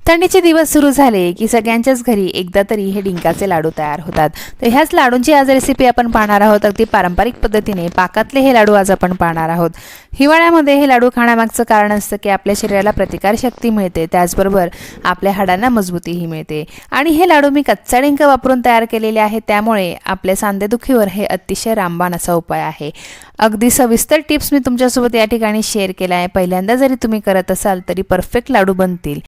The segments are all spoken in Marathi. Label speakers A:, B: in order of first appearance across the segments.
A: थंडीचे दिवस सुरू झाले की सगळ्यांच्याच घरी एकदा तरी हे डिंकाचे लाडू तयार होतात। तर ह्याच लाडूंची आज रेसिपी आपण पाहणार आहोत। अगदी पारंपरिक पद्धतीने पाकातले हे लाडू आज आपण पाहणार आहोत। हिवाळ्यामध्ये हे लाडू खाण्यामागचं कारण असतं की आपल्या शरीराला प्रतिकारशक्ती मिळते, त्याचबरोबर आपल्या हाडांना मजबूतीही मिळते। आणि हे लाडू मी कच्चा डिंक वापरून तयार केलेले आहेत, त्यामुळे आपल्या सांधेदुखीवर हे अतिशय रामबाण असा उपाय आहे। अगदी सविस्तर टिप्स मी तुमच्यासोबत या ठिकाणी शेअर केला आहे। पहिल्यांदा जरी तुम्ही करत असाल तरी परफेक्ट लाडू बनतील,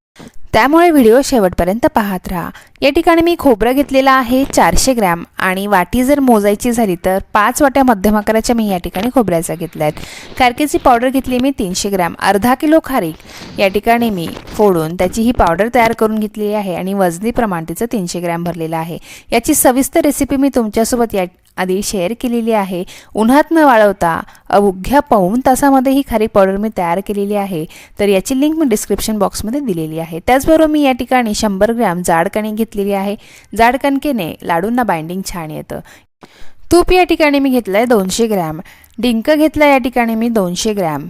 A: त्यामुळे व्हिडिओ शेवटपर्यंत पाहत राहा। या ठिकाणी मी खोबरं घेतलेलं आहे 400 ग्रॅम आणि वाटी जर मोजायची झाली तर 5 वाट्या मध्यम आकाराच्या मी या ठिकाणी खोबऱ्याचा घेतल्या आहेत। खारकेची पावडर घेतली मी 300 ग्रॅम। अर्धा किलो खारीक या ठिकाणी मी फोडून त्याची ही पावडर तयार करून घेतलेली आहे आणि वजनी प्रमाण तिचं 300 ग्रॅम भरलेलं आहे। याची सविस्तर रेसिपी मी तुमच्यासोबत आधी शेअर केलेली आहे। उन्हात न वाळवता अवघ्या पाऊण तासामध्ये ही खारीक पावडर मी तयार केलेली आहे, तर याची लिंक मी डिस्क्रिप्शन बॉक्समध्ये दिलेली आहे। त्याचबरोबर मी या ठिकाणी 100 ग्रॅम जाड कणिक घेतलेली आहे। जाड कणकेने लाडूंना बाइंडिंग छान येतं। तूप या ठिकाणी मी घेतलंय 200 ग्रॅम। डिंक घेतला या ठिकाणी मी 200 ग्रॅम।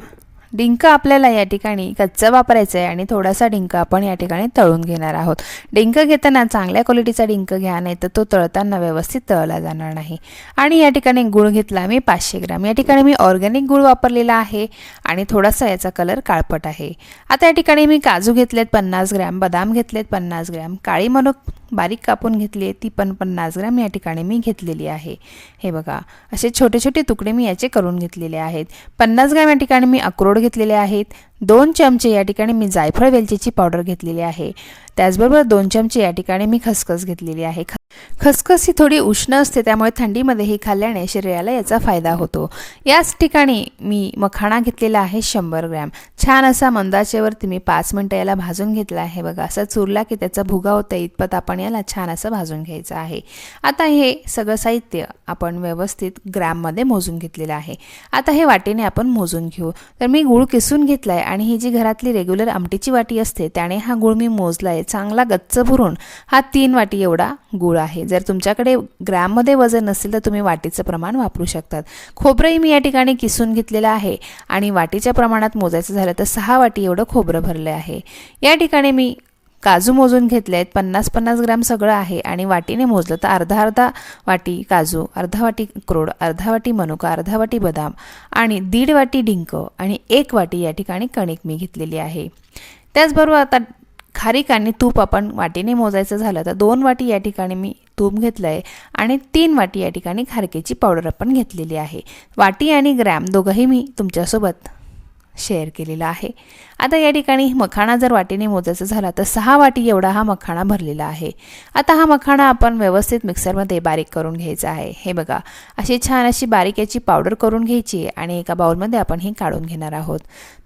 A: डिंक आपल्याला या ठिकाणी कच्चा वापरायचा आहे आणि थोडासा डिंक आपण या ठिकाणी तळून घेणार आहोत। डिंक घेताना चांगल्या क्वालिटीचा डिंक घ्या, नाही तर तो तळताना व्यवस्थित तळला जाणार नाही। आणि या ठिकाणी गूळ घेतला मी 500 ग्रॅम। या ठिकाणी मी ऑर्गॅनिक गूळ वापरलेला आहे आणि थोडासा याचा कलर काळपट आहे। आता या ठिकाणी मी काजू घेतलेत 50 ग्रॅम, बदाम घेतलेत 50 ग्रॅम, काळी मनुक बारीक कापून घेतली ती पण 50 ग्रॅम या ठिकाणी मी घेतलेली आहे। हे बघा, असे छोटे छोटे तुकडे मी याचे करून घेतलेले आहेत। 50 ग्रॅम या ठिकाणी मी अक्रोड घेतलेले आहेत। 2 चमचे या ठिकाणी मी जायफळ वेलचीची पावडर घेतलेली आहे। त्याचबरोबर 2 चमचे या ठिकाणी मी खसखस घेतलेली आहे। खसखस ही थोडी उष्ण असते, त्यामुळे थंडीमध्ये ही खाल्ल्याने शरीराला याचा फायदा होतो। याच ठिकाणी मी मखाणा घेतलेला आहे 100 ग्रॅम। छान असा मंद आचेवरती मी 5 मिनिटं याला भाजून घेतला आहे। बघा, असा चुरला की त्याचा भुगा होता इतपत आपण याला छान असं भाजून घ्यायचं आहे। आता हे सगळं साहित्य आपण व्यवस्थित ग्रॅममध्ये मोजून घेतलेलं आहे। आता हे वाटीने आपण मोजून घेऊ। तर मी गूळ किसून घेतलाय आणि ही जी घरातली रेग्युलर आमटीची वाटी असते त्याने हा गूळ मी मोजलाय। चांगला गच्च भरून हा 3 वाटी एवढा गूळ आहे। जर तुमच्याकडे ग्रॅममध्ये वजन नसेल तर तुम्ही वाटीचं प्रमाण वापरू शकतात। खोबरंही मी या ठिकाणी किसून घेतलेलं आहे आणि वाटीच्या प्रमाणात मोजायचं झालं तर 6 वाटी एवढं खोबरं भरलं आहे। या ठिकाणी मी काजू मोजून घेतले आहेत 50-50 ग्रॅम सगळं आहे आणि वाटीने मोजलं तर अर्धा वाटी काजू, अर्धा वाटी अक्रोड, अर्धा वाटी मनुका, अर्धा वाटी बदाम आणि 1.5 वाटी डिंक आणि 1 वाटी या ठिकाणी कणिक मी घेतलेली आहे। त्याचबरोबर आता खारीक आणि तूप आपण वाटीने मोजायचं झालं तर 2 वाटी या ठिकाणी मी तूप घेतलं आहे आणि 3 वाटी या ठिकाणी खारकेची पावडर आपण घेतलेली आहे। वाटी आणि ग्रॅम दोघंही मी तुमच्यासोबत शेअर केलेला आहे। आता या ठिकाणी मखाणा जर वाटीने मोजायचा झाला तर 6 वाटी एवढा हा मखाणा भरलेला आहे। आता हा मखाणा आपण व्यवस्थित मिक्सरमध्ये बारीक करून घ्यायचा आहे। हे बघा, अशी छान अशी बारीक याची पावडर करून घ्यायची आणि एका बाउलमध्ये आपण ही काढून घेणार आहोत।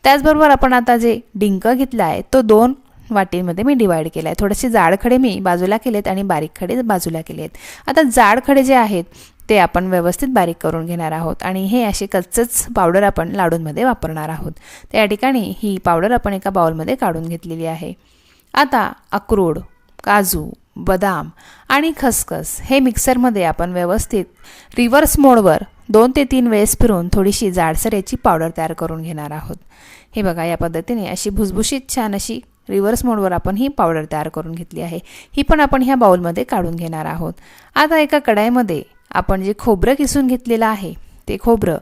A: त्याचबरोबर आपण आता जे डिंक घेतला आहे तो 2 वाटींमध्ये मी डिवाइड केला आहे। थोडेसे जाड खडे मी बाजूला केलेत आणि बारीक खडे बाजूला केलेत। आता जाड खडे जे आहेत ते आपण व्यवस्थित बारीक करून घेणार आहोत आणि हे असे कच्चच पावडर आपण लाडूंमध्ये वापरणार आहोत। तर या ठिकाणी ही पावडर आपण एका बाउलमध्ये काढून घेतलेली आहे। आता अक्रोड, काजू, बदाम आणि खसखस हे मिक्सरमध्ये आपण व्यवस्थित रिव्हर्स मोडवर 2 ते 3 वेळेस फिरवून थोडीशी जाडसर याची पावडर तयार करून घेणार आहोत। हे बघा, या पद्धतीने अशी भुसभुशीत छान अशी रिव्हर्स मोडवर आपण ही पावडर तयार करून घेतली आहे। ही पण आपण ह्या बाउलमध्ये काढून घेणार आहोत। आता एका कढईमध्ये आपण जे खोबरं किसून घेतलेलं आहे ते खोबरं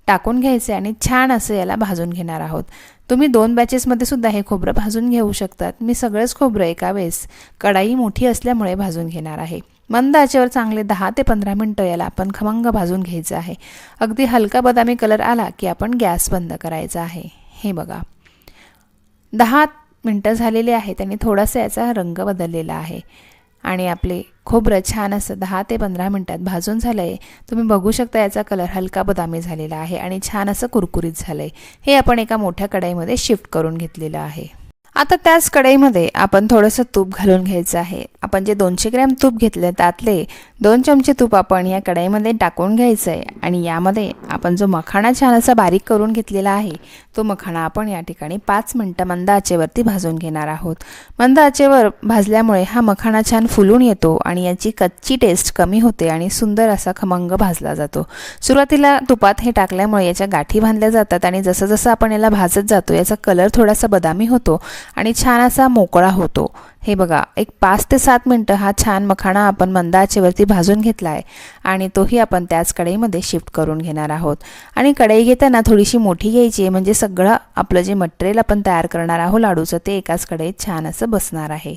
A: टाकून घ्यायचे आणि छान असं याला भाजून घेणार आहोत। तुम्ही 2 बॅचेसमध्ये सुद्धा हे खोबरं भाजून घेऊ शकतात। मी सगळंच खोबरं एका वेळेस कढई मोठी असल्यामुळे भाजून घेणार आहे। मंद आचेवर चांगले 10 ते 15 मिनिटं याला आपण खमंग भाजून घ्यायचं आहे। अगदी हलका बदामी कलर आला की आपण गॅस बंद करायचा आहे। हे बघा, 10 मिनिटं झालेले आहेत आणि थोडासा याचा रंग बदललेला आहे आणि आपले खोबरं छान असं 10 ते 15 मिनिटात भाजून झालं आहे। तुम्ही बघू शकता याचा कलर हलका बदामी झालेला आहे आणि छान असं कुरकुरीत झालं आहे। हे आपण एका मोठ्या कढईमध्ये शिफ्ट करून घेतलेलं आहे। आता त्याच कढईमध्ये आपण थोडंसं तूप घालून घ्यायचं आहे। आपण जे 200 ग्रॅम तूप घेतले त्यातले 2 चमचे तूप आपण या कढईमध्ये टाकून घ्यायचं आहे आणि यामध्ये आपण जो मखाणा छान असा बारीक करून घेतलेला आहे तो मखाणा आपण या ठिकाणी 5 मिनिटं मंद आचेवरती भाजून घेणार आहोत। मंद आचेवर भाजल्यामुळे हा मखाणा छान फुलून येतो आणि याची कच्ची टेस्ट कमी होते आणि सुंदर असा खमंग भाजला जातो। सुरुवातीला तुपात हे टाकल्यामुळे याच्या गाठी बांधल्या जातात आणि जसं जसं आपण याला भाजत जातो याचा कलर थोडासा बदामी होतो आणि छान असा मोकळा होतो। हे बघा, एक 5 ते 7 मिनिटं हा छान मखाणा आपण मंद आचेवरती भाजून घेतला आहे आणि तोही आपण त्याच कढईमध्ये शिफ्ट करून घेणार आहोत। आणि कढई घेताना थोडीशी मोठी घ्यायची आहे म्हणजे सगळं आपलं जे मटेरियल आपण तयार करणार आहोत लाडूचं ते एकाच कढईत छान असं बसणार आहे।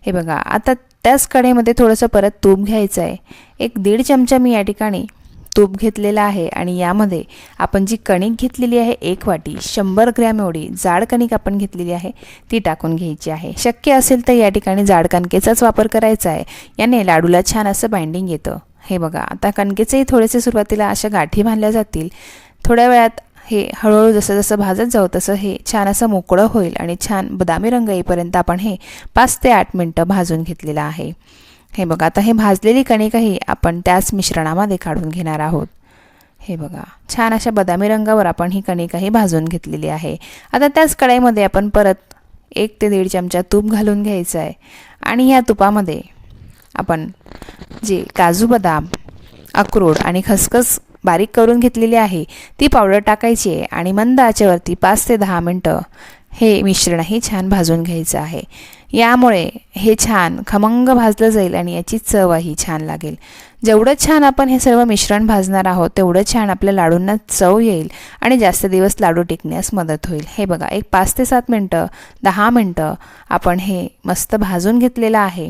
A: हे बघा, आता त्याच कढईमध्ये थोडंसं परत तूप घ्यायचं आहे। एक 1.5 चमचा मी या ठिकाणी तूप घेतलेला आहे आणि यामध्ये आपण जी कणिक घेतलेली आहे 1 वाटी 100 ग्रॅम एवढी जाड कणिक आपण घेतलेली आहे ती टाकून घ्यायची आहे। शक्य असेल तर या ठिकाणी जाड कणकेचाच वापर करायचा आहे, याने लाडूला छान असं बाइंडिंग येतं। हे बघा, आता कणकेचेही थोडेसे सुरुवातीला अशा गाठी बांधल्या जातील। थोड्या वेळात हे हळूहळू जसं जसं भाजत जाऊ तसं हे छान असं मोकळं होईल आणि छान बदामी रंग येईपर्यंत आपण हे 5 ते 8 मिनिटं भाजून घेतलेलं आहे। हे बघा, आता हे भाजलेली कणिकही आपण त्याच मिश्रणामध्ये काढून घेणार आहोत। हे बघा, छान अशा बदामी रंगावर आपण ही कणिकही भाजून घेतलेली आहे। आता त्याच कढईमध्ये आपण परत 1 ते 1.5 चमचा तूप घालून घ्यायचं आहे आणि या तुपामध्ये आपण जे काजू बदाम, अक्रोड आणि खसखस बारीक करून घेतलेली आहे ती पावडर टाकायची आहे आणि मंद आचेवरती 5 ते 10 मिनिटं हे मिश्रणही छान भाजून घ्यायचं आहे। यामुळे हे छान खमंग भाजलं जाईल आणि याची चवही छान लागेल। जेवढं छान आपण हे सर्व मिश्रण भाजणार आहोत तेवढं छान आपल्या लाडूंना चव येईल आणि जास्त दिवस लाडू टिकण्यास मदत होईल। हे बघा, एक 5 ते 7 मिनिटं 10 मिनिटं आपण हे मस्त भाजून घेतलेलं आहे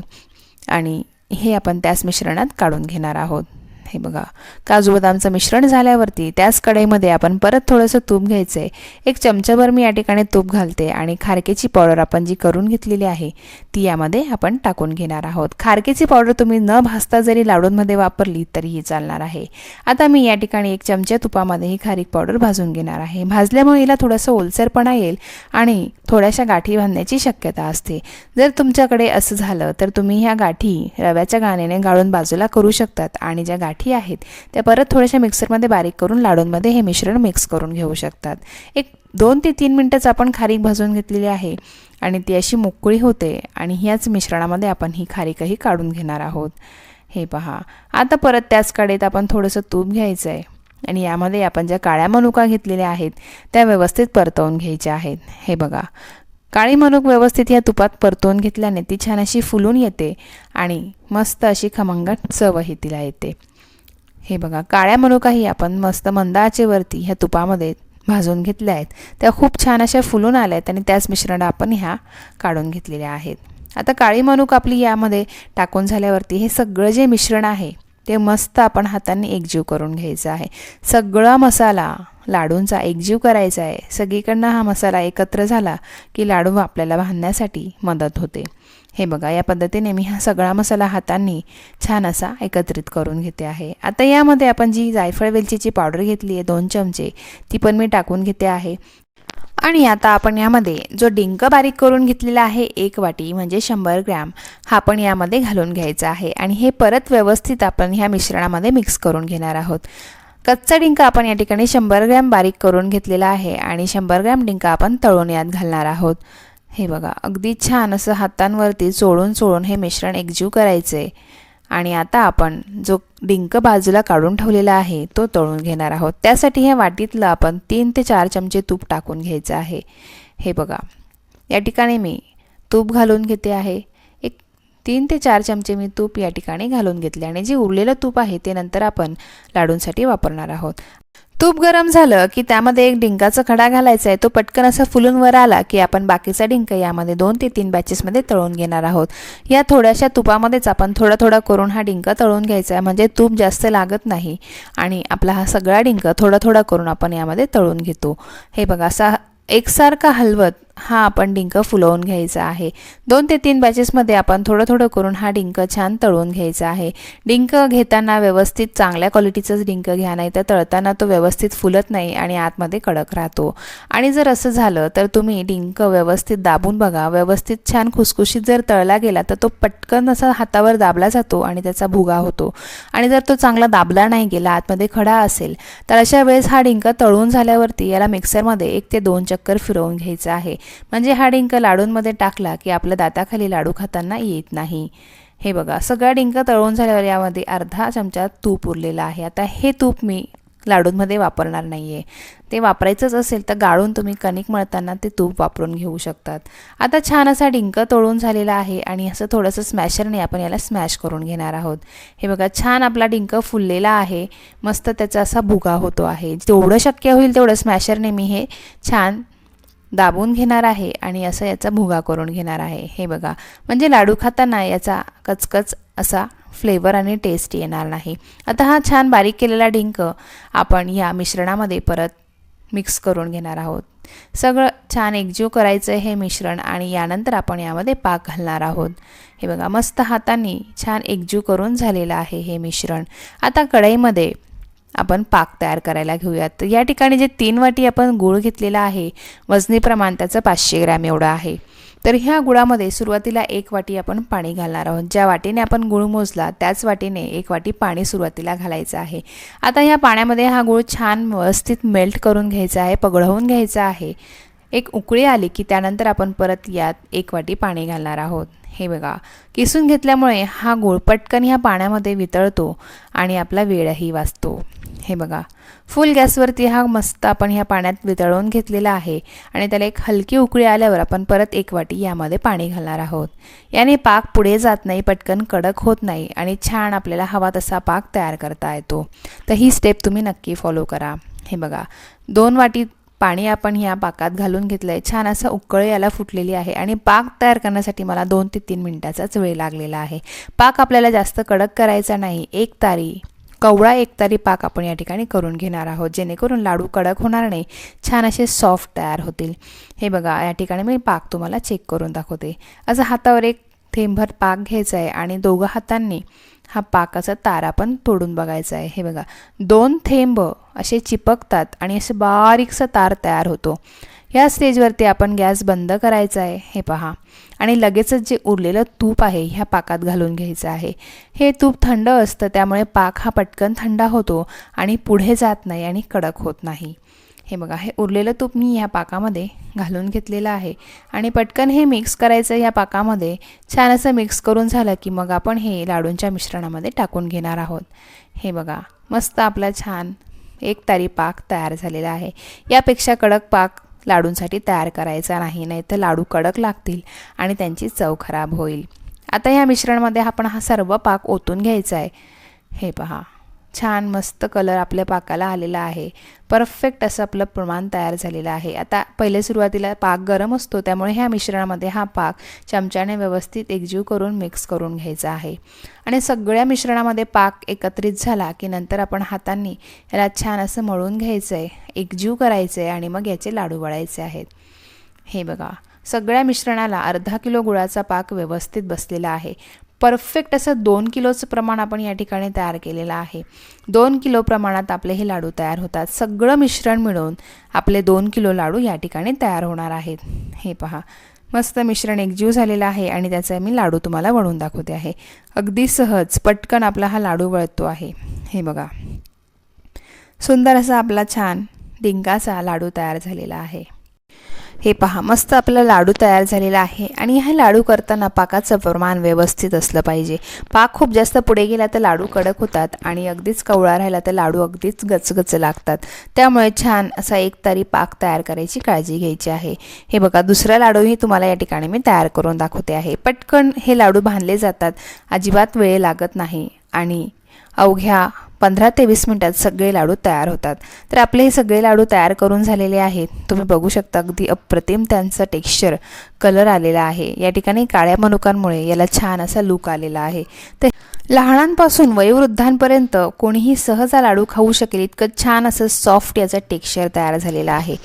A: आणि हे आपण त्याच मिश्रणात काढून घेणार आहोत। हे बघा, काजू बदामचं मिश्रण झाल्यावरती त्याच कढईमध्ये आपण परत थोडंसं तूप घ्यायचं आहे। 1 चमचाभर मी या ठिकाणी तूप घालते आणि खारकेची पावडर आपण जी करून घेतलेली आहे ती यामध्ये आपण टाकून घेणार आहोत। खारकेची पावडर तुम्ही न भाजता जरी लाडूंमध्ये वापरली तरीही चालणार आहे। आता मी या ठिकाणी 1 चमचा तुपामध्ये ही खारीक पावडर भाजून घेणार आहे। भाजल्यामुळे हिला थोडंसं ओलसरपणा येईल आणि थोड्याशा गाठी बांधण्याची शक्यता असते। जर तुमच्याकडे असं झालं तर तुम्ही ह्या गाठी रव्याच्या गाण्याने गाळून बाजूला करू शकतात आणि ज्या गाठी आहेत त्या परत थोड्याशा मिक्सरमध्ये बारीक करून लाडूंमध्ये हे मिश्रण मिक्स करून घेऊ शकतात। एक 2 ते 3 मिनिटंच आपण खारीक भाजून घेतलेली आहे आणि ती अशी मोकळी होते आणि ह्याच मिश्रणामध्ये आपण ही खारीकही काढून घेणार आहोत। हे पहा, आता परत त्याच कढईत आपण थोडंसं तूप घ्यायचं आहे आणि यामध्ये आपण ज्या काळ्या मनुका घेतलेल्या आहेत त्या व्यवस्थित परतवून घ्यायच्या आहेत। हे बघा, काळी मनुक व्यवस्थित या तुपात परतवून घेतल्याने ती छान अशी फुलून येते आणि मस्त अशी खमंग चवही तिला येते। हे बघा, काळ्या मनुकाही आपण मस्त मंद आचेवरती ह्या तुपामध्ये भाजून घेतल्या आहेत। त्या खूप छान अशा फुलून आल्या आहेत आणि त्याच मिश्रणात आपण ह्या काढून घेतलेल्या आहेत। आता काळी मनुक आपली यामध्ये टाकून झाल्यावरती हे सगळं जे मिश्रण आहे ते मस्त आपण हाताने एकजीव करून घ्यायचं आहे। सगळा मसाला लाडूंचा एकजीव करायचा आहे। सगळीकडनं हा मसाला एकत्र झाला की लाडू आपल्याला बांधण्यासाठी मदत होते। हे बघा, या पद्धतीने मी हा सगळा मसाला हातांनी छान असा एकत्रित करून घेते आहे। आता यामध्ये आपण जी जायफळ वेलचीची पावडर घेतली आहे 2 चमचे ती पण मी टाकून घेते आहे आणि आता आपण यामध्ये जो डिंक बारीक करून घेतलेला आहे 1 वाटी म्हणजे 100 ग्रॅम हा पण यामध्ये घालून घ्यायचा आहे आणि हे परत व्यवस्थित आपण ह्या मिश्रणामध्ये मिक्स करून घेणार आहोत। कच्चा डिंक आपण या ठिकाणी 100 ग्रॅम बारीक करून घेतलेला आहे आणि 100 ग्रॅम डिंक आपण तळून यात घालणार आहोत। हे बघा, अगदी छान असं हातांवरती चोळून हे मिश्रण एकजीव करायचे आणि आता आपण जो डिंक बाजूला काढून ठेवलेला आहे तो तळून घेणार आहोत। त्यासाठी ह्या वाटीतलं आपण 3 ते 4 चमचे तूप टाकून घ्यायचं आहे। हे बघा, या ठिकाणी मी तूप घालून घेते आहे। 3 ते 4 चमचे मी तूप या ठिकाणी घालून घेतले आणि जे उरलेलं तूप आहे ते नंतर आपण लाडूंसाठी वापरणार आहोत। तूप गरम झालं की त्यामध्ये 1 डिंकाचा खडा घालायचा आहे। तो पटकन असा फुलून वर आला की आपण बाकीचा डिंक यामध्ये 2 ते 3 बॅचेसमध्ये तळून घेणार आहोत। या थोड्याशा तुपामध्येच आपण थोडा थोडा करून हा डिंक तळून घ्यायचा आहे म्हणजे तूप जास्त लागत नाही आणि आपला हा सगळा डिंक थोडा करून आपण यामध्ये तळून घेतो। हे बघा, असा एकसारखा हलवत हा आपण डिंक फुलवून घ्यायचा आहे। 2 ते 3 बॅचेसमध्ये आपण थोडं थोडं करून हा डिंक छान तळून घ्यायचा आहे। डिंक घेताना व्यवस्थित चांगल्या क्वालिटीचाच डिंक घ्या, नाही तर तळताना तो व्यवस्थित फुलत नाही आणि आतमध्ये कडक राहतो। आणि जर असं झालं तर तुम्ही डिंक व्यवस्थित दाबून बघा, व्यवस्थित छान खुसखुशीत जर तळला गेला तर तो पटकन असा हातावर दाबला जातो आणि त्याचा भुगा होतो। आणि जर तो चांगला दाबला नाही गेला, आतमध्ये खडा असेल, तर अशा वेळेस हा डिंक तळून झाल्यावरती याला मिक्सरमध्ये 1 ते 2 चक्कर फिरवून घ्यायचा आहे। म्हणजे हा डिंक लाडूंमध्ये टाकला की आपल्या दाताखाली लाडू खाताना येत नाही। हे बघा, सगळा डिंक तळून झाल्यावर यामध्ये अर्धा चमचा तूप उरलेला आहे। आता हे तूप मी लाडूंमध्ये वापरणार नाही आहे, ते वापरायचंच असेल तर गाळून तुम्ही कणिक मळताना ते तूप वापरून घेऊ शकतात। आता छान असा डिंक तळून झालेला आहे आणि असं थोडंसं स्मॅशरने आपण याला स्मॅश करून घेणार आहोत। हे बघा, छान आपला डिंक फुललेला आहे, मस्त त्याचा असा भुगा होतो आहे। जेवढं शक्य होईल तेवढं स्मॅशरने मी हे छान दाबून घेणार आहे आणि असं याचा भुगा करून घेणार आहे। हे बघा, म्हणजे लाडू खाताना याचा कचकच असा फ्लेवर आणि टेस्ट येणार नाही। आता हा छान बारीक केलेला डिंक आपण या मिश्रणामध्ये परत मिक्स करून घेणार आहोत। सगळं छान एकजीव करायचं हे मिश्रण आणि यानंतर आपण यामध्ये पाक घालणार आहोत। हे बघा, मस्त हातांनी छान एकजीव करून झालेलं आहे हे मिश्रण। आता कढईमध्ये आपण पाक तयार करायला घेऊयात। तर या ठिकाणी जे 3 वाटी आपण गूळ घेतलेला आहे, वजनी प्रमाण त्याचं 500 ग्रॅम एवढं आहे। तर ह्या गुळामध्ये सुरुवातीला 1 वाटी आपण पाणी घालणार आहोत। ज्या वाटीने आपण गूळ मोजला त्याच वाटीने 1 वाटी पाणी सुरुवातीला घालायचं आहे। आता ह्या पाण्यामध्ये हा गूळ छान व्यवस्थित मेल्ट करून घ्यायचा आहे, पगळवून घ्यायचा आहे। एक उकळी आली की त्यानंतर आपण परत यात 1 वाटी पाणी घालणार आहोत। हे बघा, किसून घेतल्यामुळे हा गूळ पटकन ह्या पाण्यामध्ये वितळतो आणि आपला वेळही वाचतो। हे बघा, फुल गॅसवरती हा मस्त आपण ह्या पाण्यात वितळवून घेतलेला आहे आणि त्याला एक हलकी उकळी आल्यावर आपण परत 1 वाटी यामध्ये पाणी घालणार आहोत। याने पाक पुढे जात नाही, पटकन कडक होत नाही आणि छान आपल्याला हवा तसा पाक तयार करता येतो। तर ही स्टेप तुम्ही नक्की फॉलो करा। हे बघा, 2 वाटी पाणी आपण ह्या पाकात घालून घेतलंय, छान असं उकळी याला फुटलेली आहे आणि पाक तयार करण्यासाठी मला 2 ते 3 मिनिटाचाच वेळ लागलेला आहे। पाक आपल्याला जास्त कडक करायचा नाही, कवळा एकतारी पाक आपण या ठिकाणी करून घेणार आहोत, जेणेकरून लाडू कडक होणार नाही, छान असे सॉफ्ट तयार होतील। हे बघा, या ठिकाणी मी पाक तुम्हाला चेक करून दाखवते। असं हातावर 1 थेंबभर पाक घ्यायचा आहे आणि दोघं हातांनी हा पाकाचा तार आपण तोडून बघायचा आहे। हे बघा, 2 थेंब असे चिपकतात आणि असे बारीकसा तार तयार होतो। या स्टेजवरती आपण गॅस बंद करायचा आहे। हे पहा, आणि लगेचच जे उरलेलं तूप आहे ह्या पाकात घालून घ्यायचं आहे। हे तूप थंड असतं, त्यामुळे पाक हा पटकन थंड होतो आणि पुढे जात नाही आणि कडक होत नाही। हे बघा, हे उरलेलं तूप मी ह्या पाकामध्ये घालून घेतलेलं आहे आणि पटकन हे मिक्स करायचं ह्या पाकामध्ये। छान असं मिक्स करून झालं की मग आपण हे लाडूंच्या मिश्रणामध्ये टाकून घेणार आहोत। हे बघा, मस्त आपला छान एकतारी पाक तयार झालेला आहे। यापेक्षा कडक पाक लाडूंसाठी तयार करायचा नाही, नाहीतर लाडू कडक लागतील आणि त्यांची चव खराब होईल। आता ह्या मिश्रणामध्ये आपण हा सर्व पाक ओतून घ्यायचा आहे। हे पहा, छान मस्त कलर आपल्या पाकाला आलेला आहे, परफेक्ट असं आपलं प्रमाण तयार झालेलं आहे। आता पहिले सुरुवातीला पाक गरम असतो, त्यामुळे ह्या मिश्रणामध्ये हा पाक चमच्याने व्यवस्थित एकजीव करून मिक्स करून घ्यायचा आहे आणि सगळ्या मिश्रणामध्ये पाक एकत्रित झाला की नंतर आपण हातांनी याला छान असं मळून घ्यायचं आहे, एकजीव करायचं आहे आणि मग याचे लाडू वळायचे आहेत। हे बघा, सगळ्या मिश्रणाला अर्धा किलो गुळाचा पाक व्यवस्थित बसलेला आहे। परफेक्ट असं 2 किलोचं प्रमाण आपण या ठिकाणी तयार केलेलं आहे। 2 किलो प्रमाणात आपले हे लाडू तयार होतात। सगळं मिश्रण मिळून आपले 2 किलो लाडू या ठिकाणी तयार होणार आहेत। हे पहा, मस्त मिश्रण एकजीव झालेलं आहे आणि त्याचा मी लाडू तुम्हाला वळून दाखवते आहे। अगदी सहज पटकन आपला हा लाडू वळतो आहे। हे बघा, सुंदर असा आपला छान डिंकाचा लाडू तयार झालेला आहे। हे पहा, मस्त आपला लाडू तयार झालेला आहे आणि हा लाडू करताना पाकाचं प्रमाण व्यवस्थित असलं पाहिजे। पाक खूप जास्त पुढे गेला तर लाडू कडक होतात आणि अगदीच कवळा राहिला तर लाडू अगदीच गचगच लागतात। त्यामुळे छान असा एकतारी पाक तयार करायची काळजी घ्यायची आहे। हे बघा, दुसरा लाडूही तुम्हाला या ठिकाणी मी तयार करून दाखवते आहे। पटकन हे लाडू बांधले जातात, अजिबात वेळ लागत नाही आणि अवघ्या 15 ते 20 मिनिटात सगळे लाडू तयार होतात। तर आपले हे सगळे लाडू तयार करून झालेले आहेत। तुम्ही बघू शकता, अगदी अप्रतिम त्यांचा टेक्स्चर, कलर आलेला आहे। या ठिकाणी काळ्या मनुकांमुळे याला छान असा लुक आलेला आहे। तर लहानांपासून वयोवृद्धांपर्यंत कोणीही सहज हा लाडू खाऊ शकेल इतकं छान असं सॉफ्ट याचं टेक्स्चर तयार झालेलं आहे।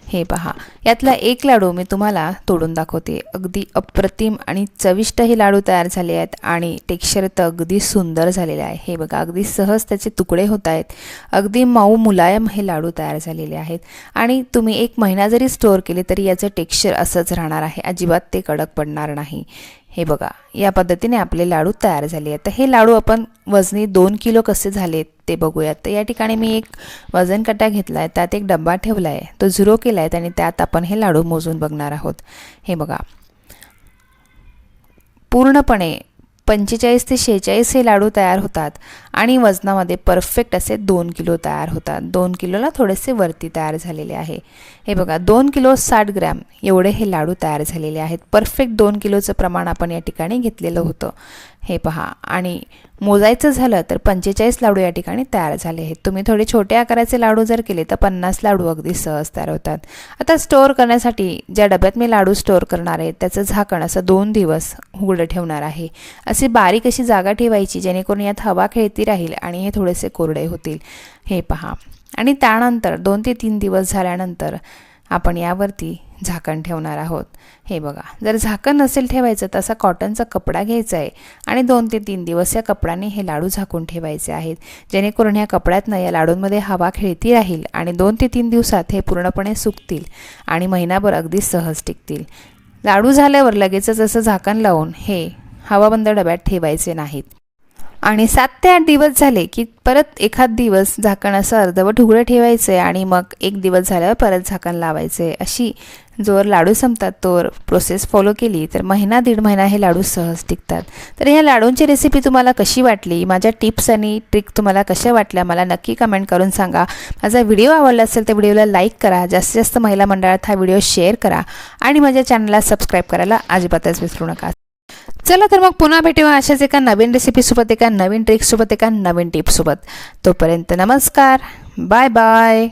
A: हे पहा, यातला एक लाडू मी तुम्हाला तोडून दाखवते. अगदी अप्रतिम आणि चविष्ट हे लाडू तयार झाले आहेत आणि टेक्स्चर तर अगदी सुंदर झालेले आहे. हे बघा, अगदी सहज त्याचे तुकडे होत आहेत. अगदी मऊ मुलायम हे लाडू तयार झालेले आहेत आणि तुम्ही 1 महिना जरी स्टोअर केले तरी याचं टेक्स्चर असंच राहणार आहे. अजिबात ते कडक पडणार नाही. हे बघा, या पद्धतीने आपले लाडू तयार झाले आहेत. तर हे लाडू आपण वजनी 2 किलो कसे झालेत ते बघूयात. तर या ठिकाणी मी एक वजन काटा घेतला आहे, त्यात एक डब्बा ठेवला आहे, तो 0 केला आहे आणि त्यात आपण हे लाडू मोजून बघणार आहोत. हे बघा, पूर्णपणे 45 ते 46 हे लाडू तयार होतात आणि वजनामध्ये परफेक्ट असे 2 किलो तयार होतात. 2 किलोला थोडेसे वरती तयार झालेले आहे. हे बघा, 2 किलो 60 ग्रॅम एवढे हे लाडू तयार झालेले आहेत. परफेक्ट 2 किलोचं प्रमाण आपण या ठिकाणी घेतलेलं होतं. हे पहा, आणि मोजायचं झालं तर 45 लाडू या ठिकाणी तयार झाले आहेत. तुम्ही थोडे छोटे आकाराचे लाडू जर केले तर 50 लाडू अगदी सहज तयार होतात. आता स्टोअर करण्यासाठी ज्या डब्यात मी लाडू स्टोअर करणार आहे त्याचं झाकण असं 2 दिवस उघडं ठेवणार आहे. अशी बारीक अशी जागा ठेवायची जेणेकरून यात हवा खेळती राहील आणि हे थोडेसे कोरडे होतील. हे पहा, आणि त्यानंतर 2 ते 3 दिवस झाल्यानंतर आपण यावरती झाकण ठेवणार आहोत. हे बघा, जर झाकण नसेल ठेवायचं तर असा कॉटनचा कपडा घ्यायचा आहे आणि 2 ते 3 दिवस या कपड्याने हे लाडू झाकून ठेवायचे आहेत, जेणेकरून या कपड्यातनं या लाडूंमध्ये हवा खेळती राहील आणि 2 ते 3 दिवसात हे पूर्णपणे सुकतील आणि महिनाभर अगदी सहज टिकतील. लाडू झाल्यावर लगेचच असं झाकण लावून हे हवाबंद डब्यात ठेवायचे नाहीत आणि 7 ते 8 दिवस झाले की परत एखाद दिवस झाकण असं अर्धवट उघडं ठेवायचं आहे आणि मग 1 दिवस झाल्यावर परत झाकण लावायचं आहे. अशी जोवर लाडू संपतात तोवर प्रोसेस फॉलो केली तर महिना 1.5 महिना हे लाडू सहज टिकतात. तर ह्या लाडूंची रेसिपी तुम्हाला कशी वाटली, माझ्या टिप्स आणि ट्रिक तुम्हाला कशा वाटल्या मला नक्की कमेंट करून सांगा. माझा व्हिडिओ आवडला असेल तर व्हिडिओला लाईक करा, जास्तीत जास्त महिला मंडळात हा व्हिडिओ शेअर करा आणि माझ्या चॅनलला सबस्क्राईब करायला अजिबातच विसरू नका. चला तर मग पुन्हा भेटूया अशाच एका नवीन रेसिपीसोबत, एका नवीन ट्रिक्ससोबत, एका नवीन टिप्ससोबत. तोपर्यंत नमस्कार, बाय बाय.